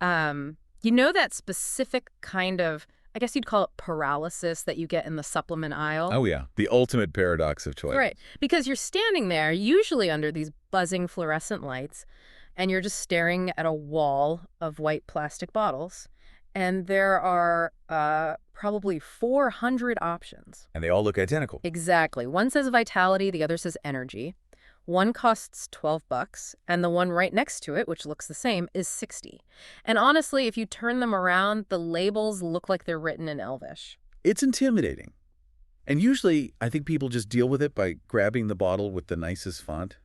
You know that specific kind of, I guess you'd call it paralysis that you get in the supplement aisle? Oh, yeah. The ultimate paradox of choice. Right. Because you're standing there, usually under these buzzing fluorescent lights, and you're just staring at a wall of white plastic bottles. And there are probably 400 options. And they all look identical. Exactly. One says vitality, the other says energy. One costs $12, and the one right next to it, which looks the same, is $60. And honestly, if you turn them around, the labels look like they're written in Elvish. It's intimidating. And usually, I think people just deal with it by grabbing the bottle with the nicest font,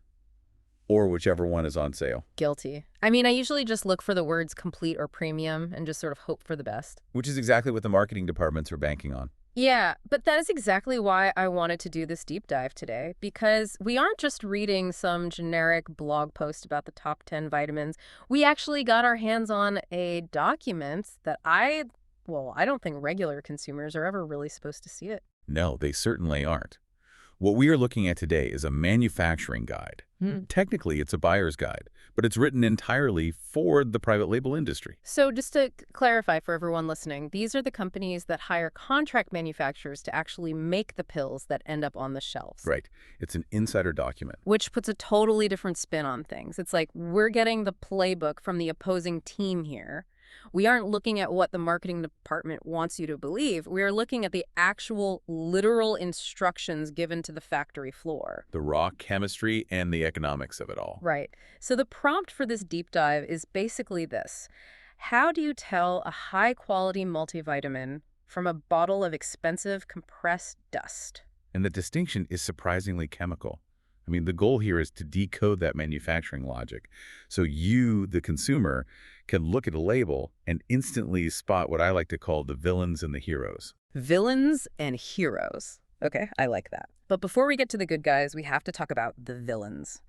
or whichever one is on sale. Guilty. I mean, I usually just look for the words complete or premium and just sort of hope for the best. Which is exactly what the marketing departments are banking on. Yeah, but that is exactly why I wanted to do this deep dive today, because we aren't just reading some generic blog post about the top 10 vitamins. We actually got our hands on a document that I don't think regular consumers are ever really supposed to see it. No, they certainly aren't. What we are looking at today is a manufacturing guide. Technically, it's a buyer's guide, but it's written entirely for the private label industry. So just to clarify for everyone listening, these are the companies that hire contract manufacturers to actually make the pills that end up on the shelves. Right. It's an insider document. Which puts a totally different spin on things. It's like we're getting the playbook from the opposing team here. We aren't looking at what the marketing department wants you to believe. We are looking at the actual literal instructions given to the factory floor. The raw chemistry and the economics of it all. Right. So the prompt for this deep dive is basically this. How do you tell a high-quality multivitamin from a bottle of expensive compressed dust? And the distinction is surprisingly chemical. I mean, the goal here is to decode that manufacturing logic. So you, the consumer, can look at a label and instantly spot what I like to call the villains and the heroes. Villains and heroes. Okay, I like that. But before we get to the good guys, we have to talk about the villains.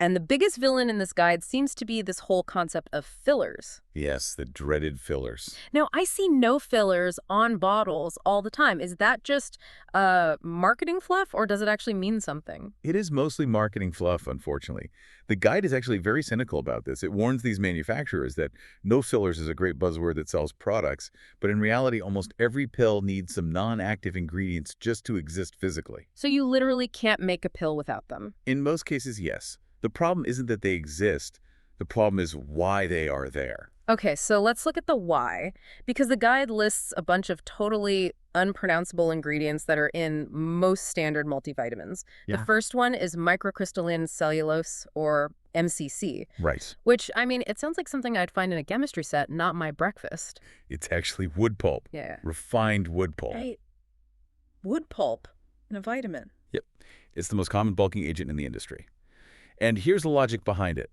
And the biggest villain in this guide seems to be this whole concept of fillers. Yes, the dreaded fillers. Now, I see no fillers on bottles all the time. Is that just marketing fluff, or does it actually mean something? It is mostly marketing fluff, unfortunately. The guide is actually very cynical about this. It warns these manufacturers that no fillers is a great buzzword that sells products, but in reality, almost every pill needs some non-active ingredients just to exist physically. So you literally can't make a pill without them? In most cases, yes. The problem isn't that they exist. The problem is why they are there. Okay, so let's look at the why, because the guide lists a bunch of totally unpronounceable ingredients that are in most standard multivitamins. Yeah. The first one is microcrystalline cellulose, or MCC. Right. Which, I mean, it sounds like something I'd find in a chemistry set, not my breakfast. It's actually wood pulp. Yeah. Refined wood pulp. Hey, wood pulp in a vitamin. Yep. It's the most common bulking agent in the industry. And here's the logic behind it.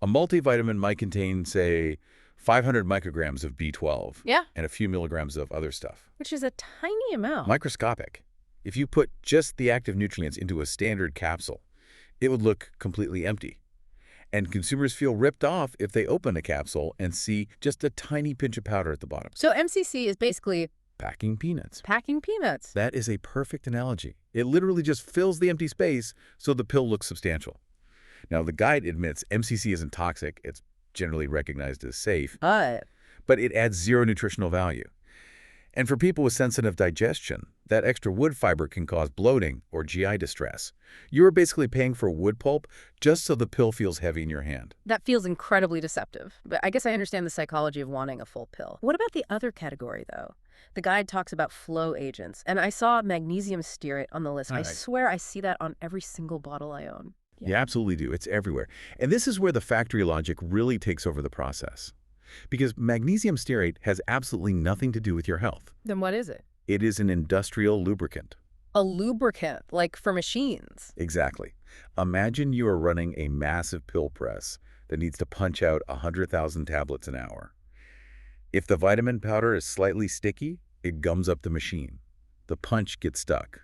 A multivitamin might contain, say, 500 micrograms of B12 and a few milligrams of other stuff. Which is a tiny amount. Microscopic. If you put just the active nutrients into a standard capsule, it would look completely empty. And consumers feel ripped off if they open a capsule and see just a tiny pinch of powder at the bottom. So MCC is basically packing peanuts. Packing peanuts. That is a perfect analogy. It literally just fills the empty space so the pill looks substantial. Now, the guide admits MCC isn't toxic. It's generally recognized as safe. But it adds zero nutritional value. And for people with sensitive digestion, that extra wood fiber can cause bloating or GI distress. You're basically paying for wood pulp just so the pill feels heavy in your hand. That feels incredibly deceptive. But I guess I understand the psychology of wanting a full pill. What about the other category, though? The guide talks about flow agents. And I saw magnesium stearate on the list. I swear I see that on every single bottle I own. You absolutely do. It's everywhere. And this is where the factory logic really takes over the process. Because magnesium stearate has absolutely nothing to do with your health. Then what is it? It is an industrial lubricant. A lubricant, like for machines. Exactly. Imagine you are running a massive pill press that needs to punch out 100,000 tablets an hour. If the vitamin powder is slightly sticky, it gums up the machine. The punch gets stuck.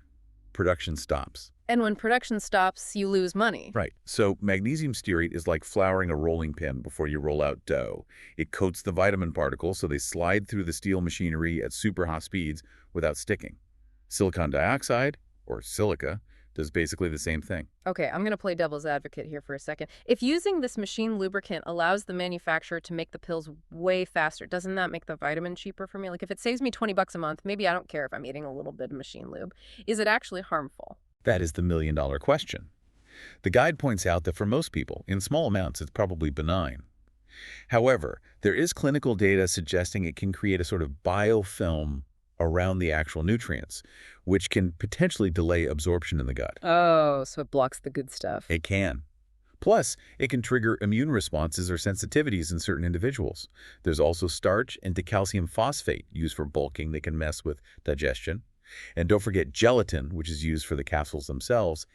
Production stops. And when production stops, you lose money. Right. So magnesium stearate is like flouring a rolling pin before you roll out dough. It coats the vitamin particles so they slide through the steel machinery at super high speeds without sticking. Silicon dioxide, or silica, does basically the same thing. Okay, I'm going to play devil's advocate here for a second. If using this machine lubricant allows the manufacturer to make the pills way faster, doesn't that make the vitamin cheaper for me? Like if it saves me 20 bucks a month, maybe I don't care if I'm eating a little bit of machine lube. Is it actually harmful? That is the million-dollar question. The guide points out that for most people, in small amounts, it's probably benign. However, there is clinical data suggesting it can create a sort of biofilm around the actual nutrients, which can potentially delay absorption in the gut. Oh, so it blocks the good stuff. It can. Plus, it can trigger immune responses or sensitivities in certain individuals. There's also starch and decalcium phosphate used for bulking that can mess with digestion. And don't forget gelatin, which is used for the capsules themselves,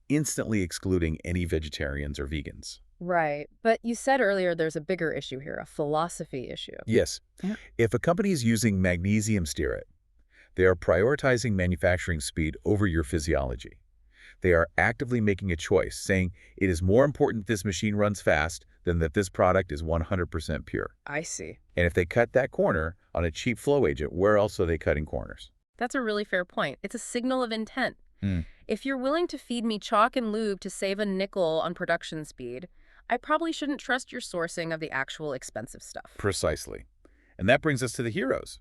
instantly excluding any vegetarians or vegans. Right. But you said earlier there's a bigger issue here, a philosophy issue. Yes. Yeah. If a company is using magnesium stearate, they are prioritizing manufacturing speed over your physiology. They are actively making a choice, saying it is more important this machine runs fast than that this product is 100% pure. I see. And if they cut that corner on a cheap flow agent, where else are they cutting corners? That's a really fair point. It's a signal of intent. Mm. If you're willing to feed me chalk and lube to save a nickel on production speed, I probably shouldn't trust your sourcing of the actual expensive stuff. Precisely. And that brings us to the heroes.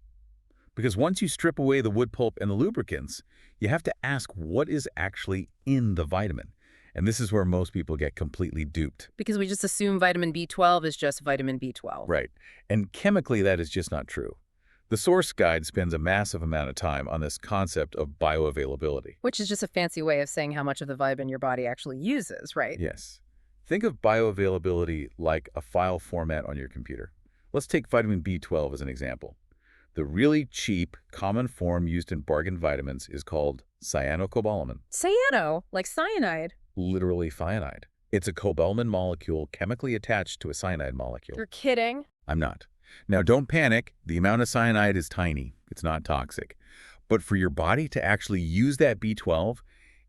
Because once you strip away the wood pulp and the lubricants, you have to ask what is actually in the vitamin. And this is where most people get completely duped. Because we just assume vitamin B12 is just vitamin B12. Right. And chemically, that is just not true. The source guide spends a massive amount of time on this concept of bioavailability. Which is just a fancy way of saying how much of the vitamin your body actually uses, right? Yes. Think of bioavailability like a file format on your computer. Let's take vitamin B12 as an example. The really cheap, common form used in bargain vitamins is called cyanocobalamin. Cyano, like cyanide. Literally cyanide. It's a cobalamin molecule chemically attached to a cyanide molecule. You're kidding. I'm not. Now, don't panic. The amount of cyanide is tiny. It's not toxic. But for your body to actually use that B12,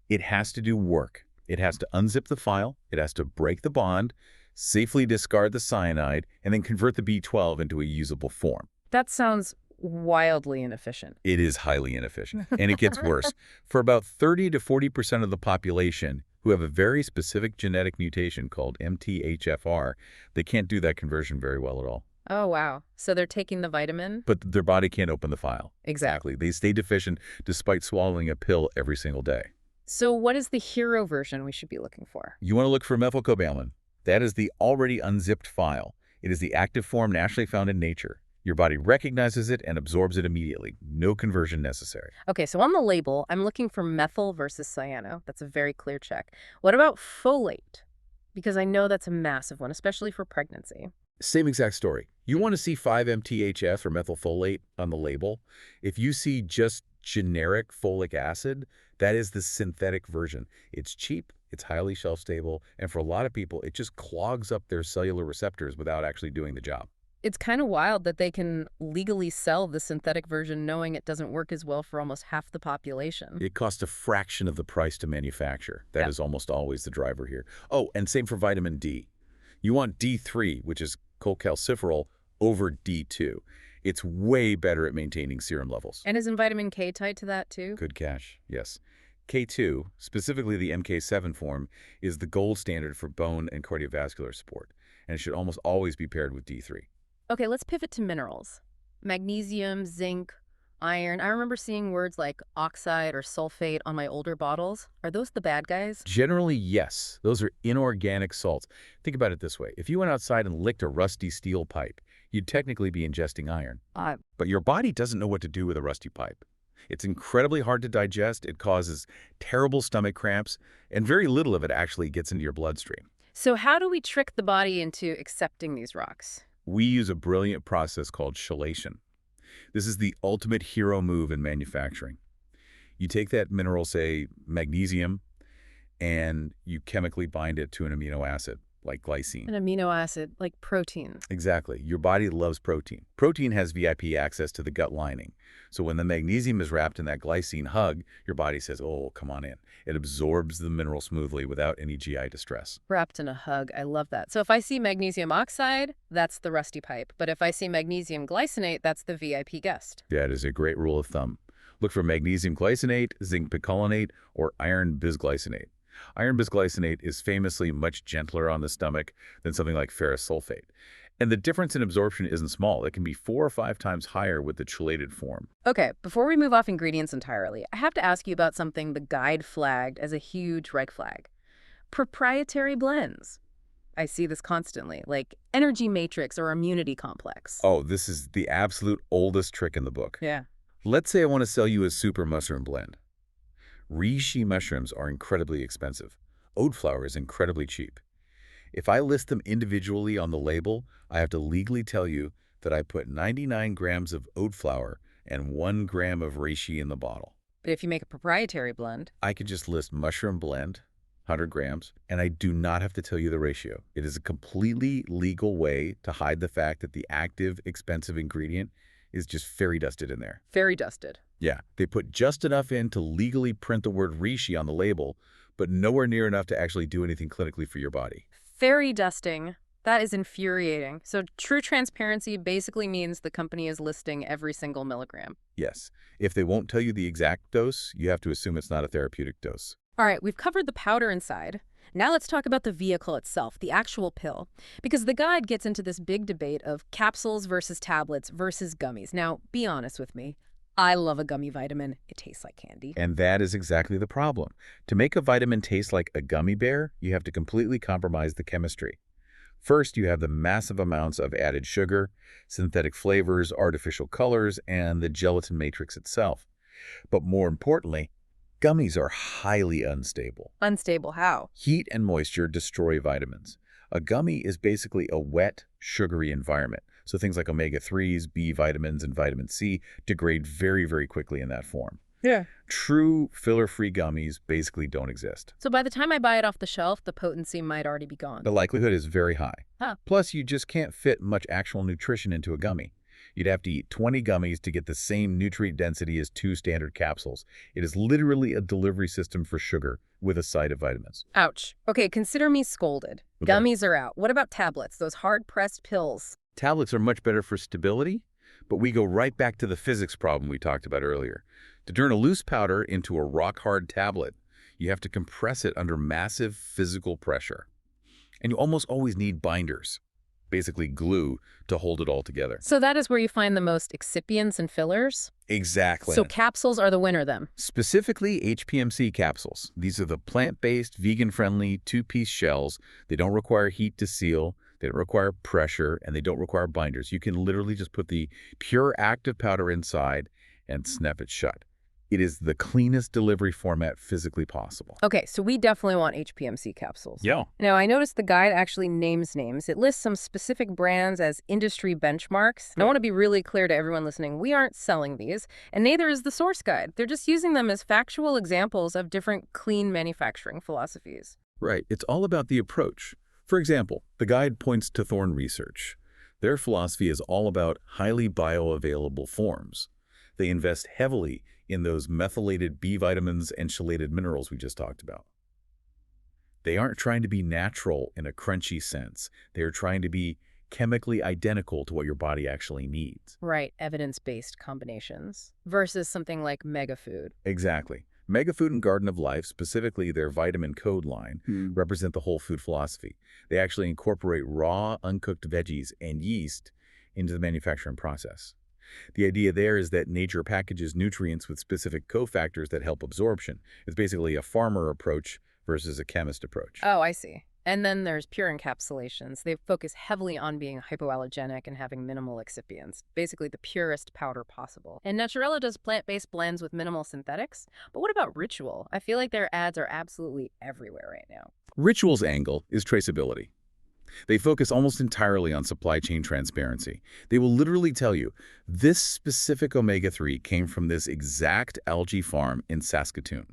it has to do work. It has to unzip the file. It has to break the bond, safely discard the cyanide, and then convert the B12 into a usable form. That sounds wildly inefficient. It is highly inefficient, and it gets worse. For about 30 to 40% of the population who have a very specific genetic mutation called MTHFR, they can't do that conversion very well at all. Oh, wow. So they're taking the vitamin? But their body can't open the file. Exactly. They stay deficient despite swallowing a pill every single day. So what is the hero version we should be looking for? You want to look for methylcobalamin. That is the already unzipped file. It is the active form naturally found in nature. Your body recognizes it and absorbs it immediately. No conversion necessary. Okay, so on the label, I'm looking for methyl versus cyano. That's a very clear check. What about folate? Because I know that's a massive one, especially for pregnancy. Same exact story. You want to see 5-MTHF or methylfolate on the label. If you see just generic folic acid, that is the synthetic version. It's cheap, it's highly shelf-stable, and for a lot of people, it just clogs up their cellular receptors without actually doing the job. It's kind of wild that they can legally sell the synthetic version knowing it doesn't work as well for almost half the population. It costs a fraction of the price to manufacture. That is almost always the driver here. Oh, and same for vitamin D. You want D3, which is cholecalciferol, over D2. It's way better at maintaining serum levels. And isn't vitamin K tied to that too? Good cash, yes. K2, specifically the MK7 form, is the gold standard for bone and cardiovascular support, and it should almost always be paired with D3. Okay, let's pivot to minerals. Magnesium, zinc, iron. I remember seeing words like oxide or sulfate on my older bottles. Are those the bad guys? Generally, yes. Those are inorganic salts. Think about it this way. If you went outside and licked a rusty steel pipe, you'd technically be ingesting iron. But your body doesn't know what to do with a rusty pipe. It's incredibly hard to digest. It causes terrible stomach cramps, and very little of it actually gets into your bloodstream. So how do we trick the body into accepting these rocks? We use a brilliant process called chelation. This is the ultimate hero move in manufacturing. You take that mineral, say magnesium, and you chemically bind it to an amino acid, like glycine. An amino acid, like protein. Exactly. Your body loves protein. Protein has VIP access to the gut lining. So when the magnesium is wrapped in that glycine hug, your body says, oh, come on in. It absorbs the mineral smoothly without any GI distress. Wrapped in a hug. I love that. So if I see magnesium oxide, that's the rusty pipe. But if I see magnesium glycinate, that's the VIP guest. That is a great rule of thumb. Look for magnesium glycinate, zinc picolinate, or iron bisglycinate. Iron bisglycinate is famously much gentler on the stomach than something like ferrous sulfate. And the difference in absorption isn't small. It can be 4 or 5 times higher with the chelated form. Okay, before we move off ingredients entirely, I have to ask you about something the guide flagged as a huge red flag. Proprietary blends. I see this constantly, like energy matrix or immunity complex. Oh, this is the absolute oldest trick in the book. Yeah. Let's say I want to sell you a super mushroom blend. Reishi mushrooms are incredibly expensive. Oat flour is incredibly cheap. If I list them individually on the label, I have to legally tell you that I put 99 grams of oat flour and 1 gram of reishi in the bottle. But if you make a proprietary blend, I could just list mushroom blend, 100 grams, and I do not have to tell you the ratio. It is a completely legal way to hide the fact that the active, expensive ingredient is just fairy dusted in there. fairy dusted. Yeah, they put just enough in to legally print the word reishi on the label, but nowhere near enough to actually do anything clinically for your body. Fairy dusting. That is infuriating. So true transparency basically means the company is listing every single milligram. Yes, if they won't tell you the exact dose, you have to assume it's not a therapeutic dose. All right, we've covered the powder inside. Now let's talk about the vehicle itself, the actual pill. Because the guide gets into this big debate of capsules versus tablets versus gummies. Now, be honest with me. I love a gummy vitamin. It tastes like candy. And that is exactly the problem. To make a vitamin taste like a gummy bear, you have to completely compromise the chemistry. First, you have the massive amounts of added sugar, synthetic flavors, artificial colors, and the gelatin matrix itself. But more importantly, gummies are highly unstable. Unstable how? Heat and moisture destroy vitamins. A gummy is basically a wet, sugary environment. So things like omega-3s, B vitamins, and vitamin C degrade very, very quickly in that form. Yeah. True filler-free gummies basically don't exist. So by the time I buy it off the shelf, the potency might already be gone. The likelihood is very high. Huh. Plus, you just can't fit much actual nutrition into a gummy. You'd have to eat 20 gummies to get the same nutrient density as 2 standard capsules. It is literally a delivery system for sugar with a side of vitamins. Ouch. Okay, consider me scolded. Okay. Gummies are out. What about tablets, those hard-pressed pills? Tablets are much better for stability, but we go right back to the physics problem we talked about earlier. To turn a loose powder into a rock-hard tablet, you have to compress it under massive physical pressure. And you almost always need binders, basically glue, to hold it all together. So that is where you find the most excipients and fillers? Exactly. So capsules are the winner then? Specifically HPMC capsules. These are the plant-based, vegan-friendly, 2-piece shells. They don't require heat to seal. They don't require pressure, and they don't require binders. You can literally just put the pure active powder inside and snap it shut. It is the cleanest delivery format physically possible. Okay, so we definitely want HPMC capsules. Yeah. Now, I noticed the guide actually names names. It lists some specific brands as industry benchmarks. And I want to be really clear to everyone listening, we aren't selling these, and neither is the source guide. They're just using them as factual examples of different clean manufacturing philosophies. Right. It's all about the approach. For example, the guide points to Thorne Research. Their philosophy is all about highly bioavailable forms. They invest heavily in those methylated B vitamins and chelated minerals we just talked about. They aren't trying to be natural in a crunchy sense. They are trying to be chemically identical to what your body actually needs. Right, evidence-based combinations versus something like Megafood. Exactly. Megafood and Garden of Life, specifically their vitamin code line, represent the whole food philosophy. They actually incorporate raw, uncooked veggies and yeast into the manufacturing process. The idea there is that nature packages nutrients with specific cofactors that help absorption. It's basically a farmer approach versus a chemist approach. Oh, I see. And then there's pure encapsulations. They focus heavily on being hypoallergenic and having minimal excipients, basically the purest powder possible. And Naturella does plant-based blends with minimal synthetics. But what about Ritual? I feel like their ads are absolutely everywhere right now. Ritual's angle is traceability. They focus almost entirely on supply chain transparency. They will literally tell you, this specific omega-3 came from this exact algae farm in Saskatoon.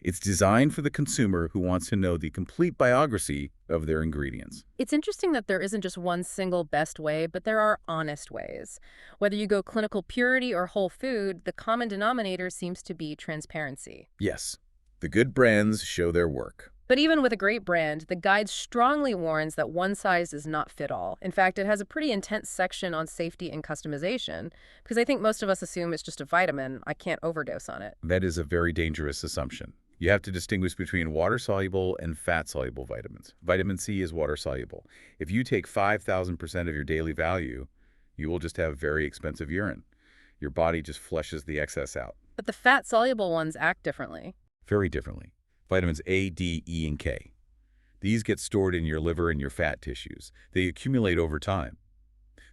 It's designed for the consumer who wants to know the complete biography of their ingredients. It's interesting that there isn't just one single best way, but there are honest ways. Whether you go clinical purity or whole food, the common denominator seems to be transparency. Yes, the good brands show their work. But even with a great brand, the guide strongly warns that one size does not fit all. In fact, it has a pretty intense section on safety and customization, because I think most of us assume it's just a vitamin. I can't overdose on it. That is a very dangerous assumption. You have to distinguish between water-soluble and fat-soluble vitamins. Vitamin C is water-soluble. If you take 5,000% of your daily value, you will just have very expensive urine. Your body just flushes the excess out. But the fat-soluble ones act differently. Very differently. Vitamins A, D, E, and K. These get stored in your liver and your fat tissues. They accumulate over time.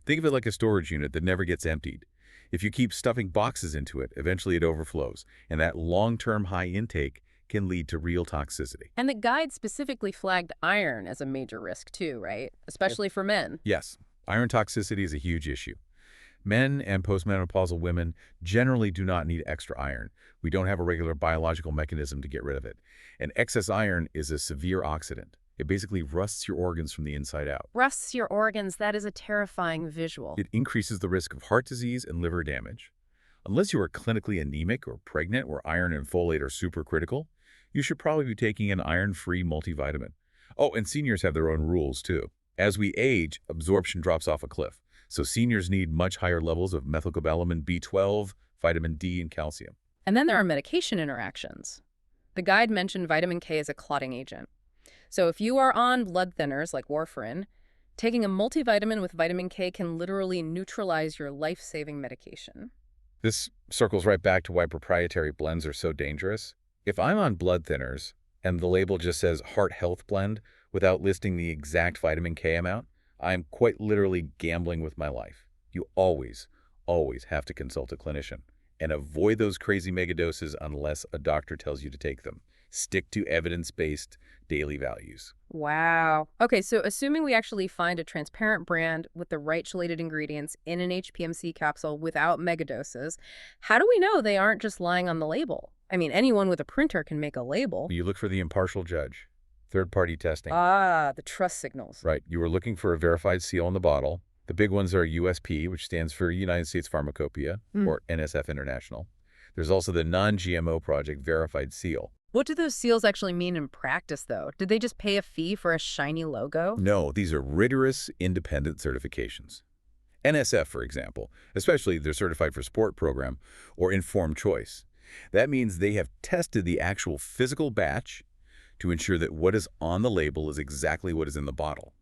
Think of it like a storage unit that never gets emptied. If you keep stuffing boxes into it, eventually it overflows, and that long-term high intake can lead to real toxicity. And the guide specifically flagged iron as a major risk too, right? Especially for men. Yes, iron toxicity is a huge issue. Men and postmenopausal women generally do not need extra iron. We don't have a regular biological mechanism to get rid of it. And excess iron is a severe oxidant. It basically rusts your organs from the inside out. Rusts your organs, that is a terrifying visual. It increases the risk of heart disease and liver damage. Unless you are clinically anemic or pregnant where iron and folate are super critical, you should probably be taking an iron-free multivitamin. Oh, and seniors have their own rules too. As we age, absorption drops off a cliff. So seniors need much higher levels of methylcobalamin, B12, vitamin D, and calcium. And then there are medication interactions. The guide mentioned vitamin K as a clotting agent. So if you are on blood thinners like warfarin, taking a multivitamin with vitamin K can literally neutralize your life-saving medication. This circles right back to why proprietary blends are so dangerous. If I'm on blood thinners and the label just says heart health blend without listing the exact vitamin K amount, I'm quite literally gambling with my life. You always, always have to consult a clinician and avoid those crazy megadoses unless a doctor tells you to take them. Stick to evidence-based daily values. Wow. Okay, so assuming we actually find a transparent brand with the right chelated ingredients in an HPMC capsule without megadoses, how do we know they aren't just lying on the label? I mean, anyone with a printer can make a label. You look for the impartial judge. Third-party testing. Ah, the trust signals. Right. You are looking for a verified seal on the bottle. The big ones are USP, which stands for United States Pharmacopoeia, or NSF International. There's also the Non-GMO Project Verified Seal. What do those seals actually mean in practice, though? Did they just pay a fee for a shiny logo? No, these are rigorous, independent certifications. NSF, for example, especially their Certified for Sport program or Informed Choice. That means they have tested the actual physical batch to ensure that what is on the label is exactly what is in the bottle.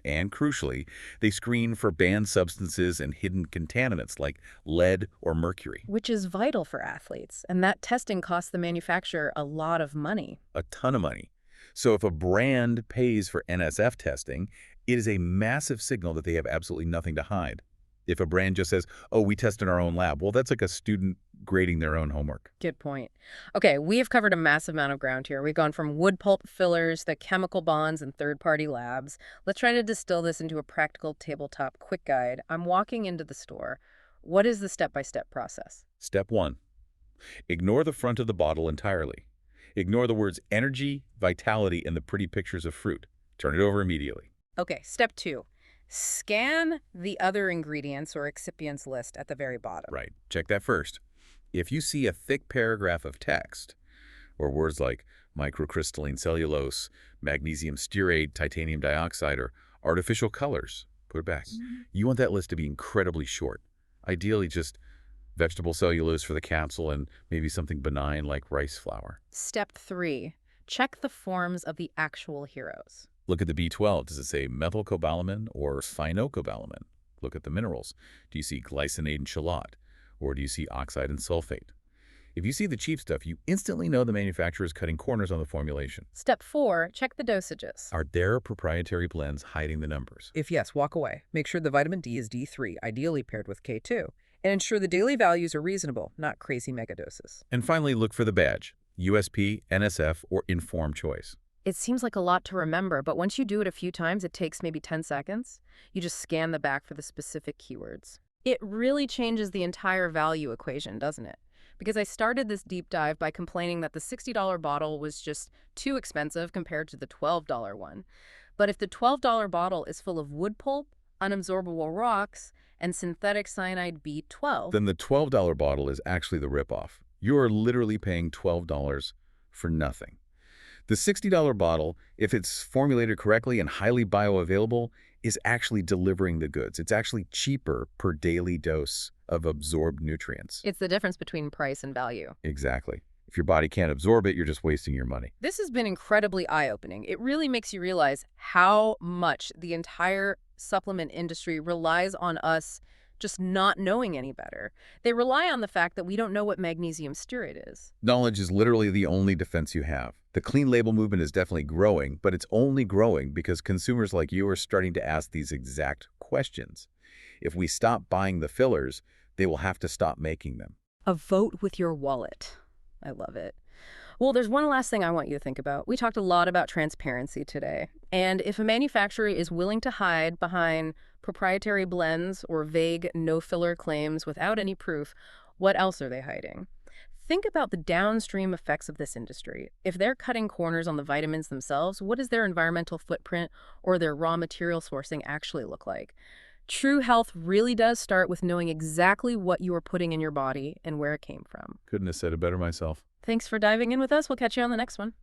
And crucially, they screen for banned substances and hidden contaminants like lead or mercury. Which is vital for athletes, and that testing costs the manufacturer a lot of money. A ton of money. So if a brand pays for NSF testing, it is a massive signal that they have absolutely nothing to hide. If a brand just says, oh, we test in our own lab, well, that's like a student grading their own homework. Good point. Okay, we have covered a massive amount of ground here. We've gone from wood pulp fillers, the chemical bonds, and third-party labs. Let's try to distill this into a practical tabletop quick guide. I'm walking into the store. What is the step-by-step process? Step 1. Ignore the front of the bottle entirely. Ignore the words energy, vitality, and the pretty pictures of fruit. Turn it over immediately. Okay, step 2. Scan the other ingredients or excipients list at the very bottom. Right. Check that first. If you see a thick paragraph of text, or words like microcrystalline cellulose, magnesium stearate, titanium dioxide, or artificial colors, put it back. You want that list to be incredibly short. Ideally, just vegetable cellulose for the capsule and maybe something benign like rice flour. Step 3. Check the forms of the actual heroes. Look at the B12. Does it say methylcobalamin or phenocobalamin? Look at the minerals. Do you see glycinate and shallot? Or do you see oxide and sulfate? If you see the cheap stuff, you instantly know the manufacturer is cutting corners on the formulation. Step 4. Check the dosages. Are there proprietary blends hiding the numbers? If yes, walk away. Make sure the vitamin D is D3, ideally paired with K2. And ensure the daily values are reasonable, not crazy megadoses. And finally, look for the badge. USP, NSF, or Informed Choice. It seems like a lot to remember, but once you do it a few times, it takes maybe 10 seconds. You just scan the back for the specific keywords. It really changes the entire value equation, doesn't it? Because I started this deep dive by complaining that the $60 bottle was just too expensive compared to the $12 one. But if the $12 bottle is full of wood pulp, unabsorbable rocks, and synthetic cyanide B12, then the $12 bottle is actually the ripoff. You are literally paying $12 for nothing. The $60 bottle, if it's formulated correctly and highly bioavailable, is actually delivering the goods. It's actually cheaper per daily dose of absorbed nutrients. It's the difference between price and value. Exactly. If your body can't absorb it, you're just wasting your money. This has been incredibly eye-opening. It really makes you realize how much the entire supplement industry relies on us just not knowing any better. They rely on the fact that we don't know what magnesium stearate is. Knowledge is literally the only defense you have. The clean label movement is definitely growing, but it's only growing because consumers like you are starting to ask these exact questions. If we stop buying the fillers, they will have to stop making them. A vote with your wallet. I love it. Well, there's one last thing I want you to think about. We talked a lot about transparency today. And if a manufacturer is willing to hide behind proprietary blends or vague no-filler claims without any proof, what else are they hiding? Think about the downstream effects of this industry. If they're cutting corners on the vitamins themselves, what does their environmental footprint or their raw material sourcing actually look like? True health really does start with knowing exactly what you are putting in your body and where it came from. Couldn't have said it better myself. Thanks for diving in with us. We'll catch you on the next one.